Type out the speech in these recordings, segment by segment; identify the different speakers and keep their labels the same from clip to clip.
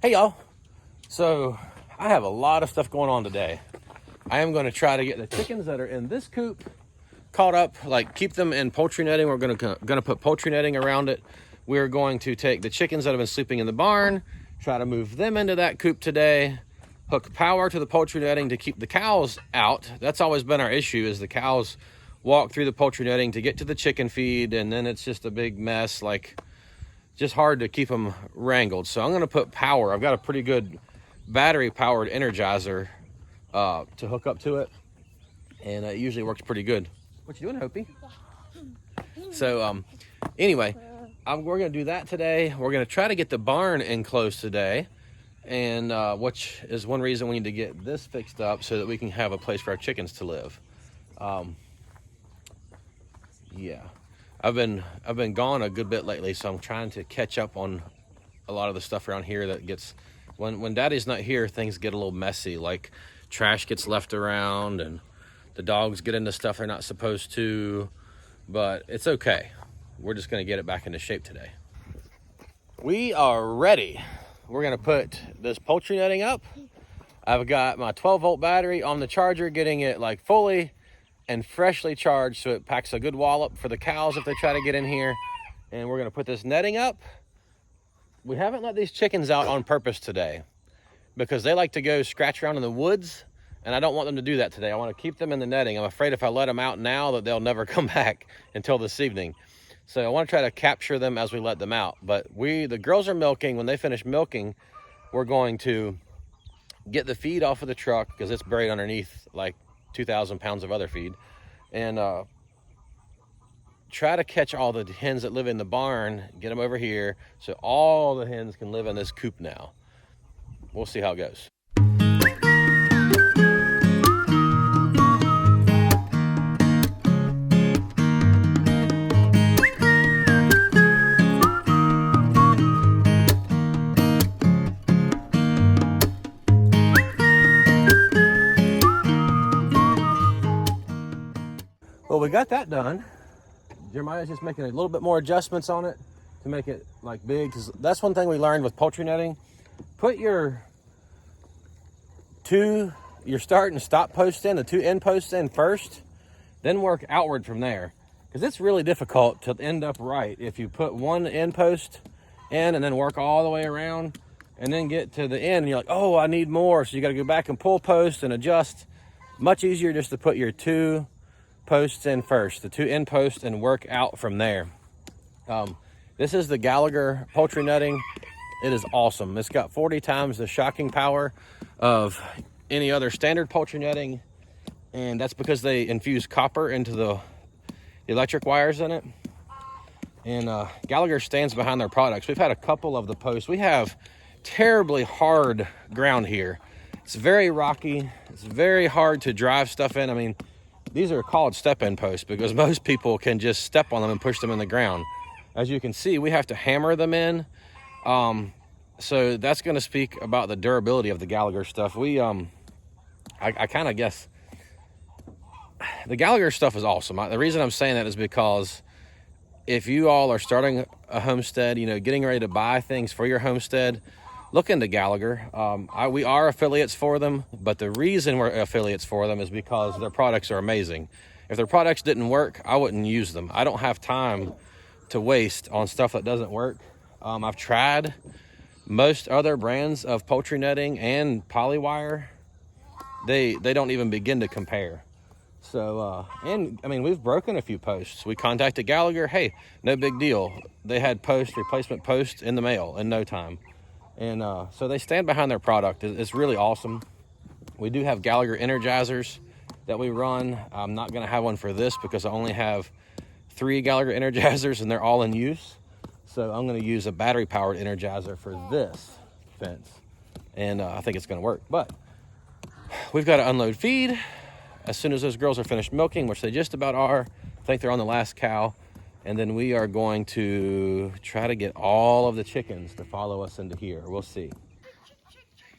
Speaker 1: Hey y'all, so I have a lot of stuff going on today. I am going to try to get the chickens that are in this coop caught up, like keep them in poultry netting. We're going to put poultry netting around it. We're going to take the chickens that have been sleeping in the barn, try to move them into that coop today, hook power to the poultry netting to keep the cows out. That's always been our issue, is the cows walk through the poultry netting to get to the chicken feed, and then it's just a big mess, like just hard to keep them wrangled. So I'm going to put power. I've got a pretty good battery powered energizer to hook up to it, and it usually works pretty good. What you doing, Hopi? So anyway, we're going to do that today. We're going to try to get the barn enclosed today, and which is one reason we need to get this fixed up so that we can have a place for our chickens to live. Yeah, I've been gone a good bit lately, so I'm trying to catch up on a lot of the stuff around here that gets, when Daddy's not here, things get a little messy, like trash gets left around and the dogs get into stuff they're not supposed to, but it's okay. We're just gonna get it back into shape today. We are ready. We're gonna put this poultry netting up. I've got my 12-volt battery on the charger, getting it like fully and freshly charged so it packs a good wallop for the cows if they try to get in here. And we're gonna put this netting up. We haven't let these chickens out on purpose today because they like to go scratch around in the woods, and I don't want them to do that today. I want to keep them in the netting. I'm afraid if I let them out now that they'll never come back until this evening. So I want to try to capture them as we let them out. But the girls are milking. When they finish milking, we're going to get the feed off of the truck because it's buried underneath like 2,000 pounds of other feed, and try to catch all the hens that live in the barn, get them over here so all the hens can live in this coop now. We'll see how it goes. Well, we got that done. Jeremiah's just making a little bit more adjustments on it to make it like big, because that's one thing we learned with poultry netting. Put your start and stop posts in, the two end posts in first, then work outward from there, because it's really difficult to end up right if you put one end post in and then work all the way around and then get to the end and you're like, oh, I need more, so you got to go back and pull posts and adjust. Much easier just to put your two posts in first, the two end posts, and work out from there. This is the Gallagher Poultry Netting. It is awesome. It's got 40 times the shocking power of any other standard poultry netting, and that's because they infuse copper into the electric wires in it. And Gallagher stands behind their products. We've had a couple of the posts. We have terribly hard ground here. It's very rocky. It's very hard to drive stuff in. I mean, these are called step-in posts because most people can just step on them and push them in the ground. As you can see, we have to hammer them in. So that's going to speak about the durability of the Gallagher stuff. I kind of guess the Gallagher stuff is awesome. The reason I'm saying that is because if you all are starting a homestead, getting ready to buy things for your homestead, look into Gallagher. We are affiliates for them, but the reason we're affiliates for them is because their products are amazing. If their products didn't work, I wouldn't use them. I don't have time to waste on stuff that doesn't work. I've tried most other brands of poultry netting and polywire. They don't even begin to compare. So, and I mean, we've broken a few posts. We contacted Gallagher. Hey, no big deal. They had replacement posts in the mail in no time. And so they stand behind their product. It's really awesome. We do have Gallagher energizers that we run. I'm not going to have one for this because I only have 3 Gallagher energizers and they're all in use. So I'm going to use a battery powered energizer for this fence. And I think it's going to work. But we've got to unload feed as soon as those girls are finished milking, which they just about are. I think they're on the last cow. And then we are going to try to get all of the chickens to follow us into here. We'll see.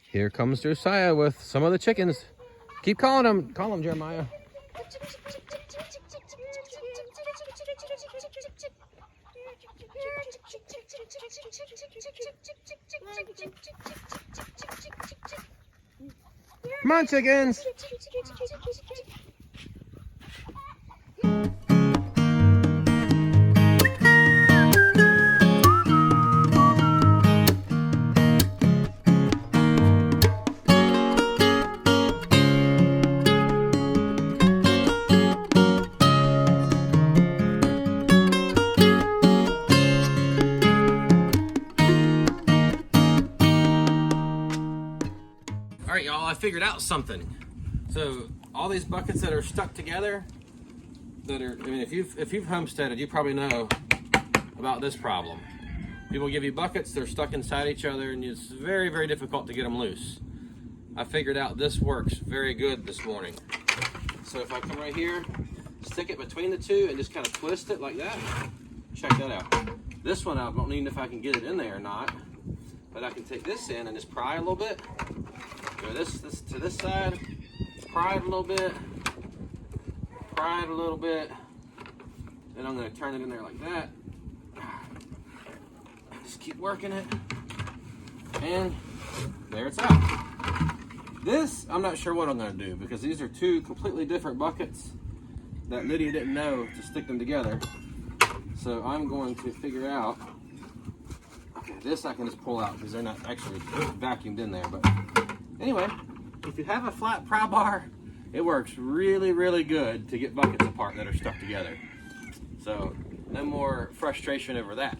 Speaker 1: Here comes Josiah with some of the chickens. Keep calling them. Call them, Jeremiah. Come on, chickens. All right, y'all, I figured out something. So all these buckets that are stuck together, I mean, if you've homesteaded, you probably know about this problem. People give you buckets, they're stuck inside each other, and it's very, very difficult to get them loose. I figured out this works very good this morning. So if I come right here, stick it between the two, and just kind of twist it like that, check that out. This one I don't need if I can get it in there or not, but I can take this in and just pry a little bit. Go this to this side, pry it a little bit, pry it a little bit, then I'm going to turn it in there like that. Just keep working it, and there it's out. This, I'm not sure what I'm going to do, because these are two completely different buckets that Lydia didn't know to stick them together. So I'm going to figure out, okay, this I can just pull out because they're not actually vacuumed in there, but anyway, if you have a flat pry bar, it works really, really good to get buckets apart that are stuck together. So no more frustration over that.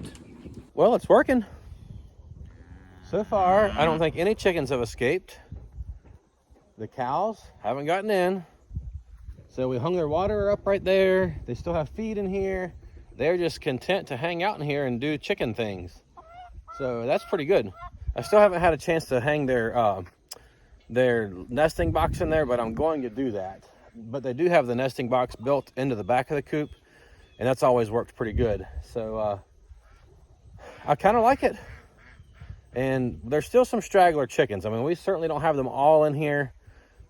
Speaker 1: Well, it's working. So far, I don't think any chickens have escaped. The cows haven't gotten in. So we hung their water up right there. They still have feed in here. They're just content to hang out in here and do chicken things. So that's pretty good. I still haven't had a chance to hang their nesting box in there, but I'm going to do that. But they do have the nesting box built into the back of the coop, and that's always worked pretty good. So I kind of like it. And there's still some straggler chickens. I mean, we certainly don't have them all in here,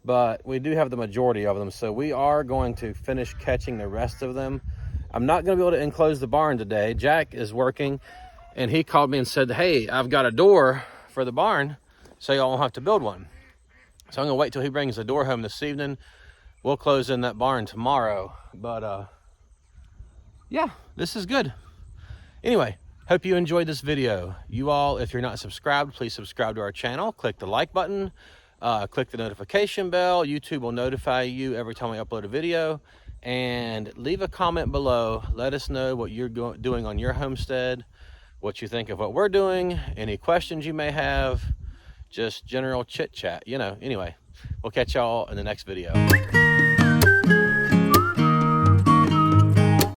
Speaker 1: but we do have the majority of them. So we are going to finish catching the rest of them. I'm not going to be able to enclose the barn today. Jack is working, and he called me and said, hey, I've got a door for the barn, so y'all won't have to build one. So I'm going to wait till he brings the door home this evening. We'll close in that barn tomorrow. But yeah, this is good. Anyway, hope you enjoyed this video. You all, if you're not subscribed, please subscribe to our channel. Click the like button. Click the notification bell. YouTube will notify you every time we upload a video. And leave a comment below. Let us know what you're doing on your homestead, what you think of what we're doing, any questions you may have, just general chit chat, you know. Anyway, we'll catch y'all in the next video.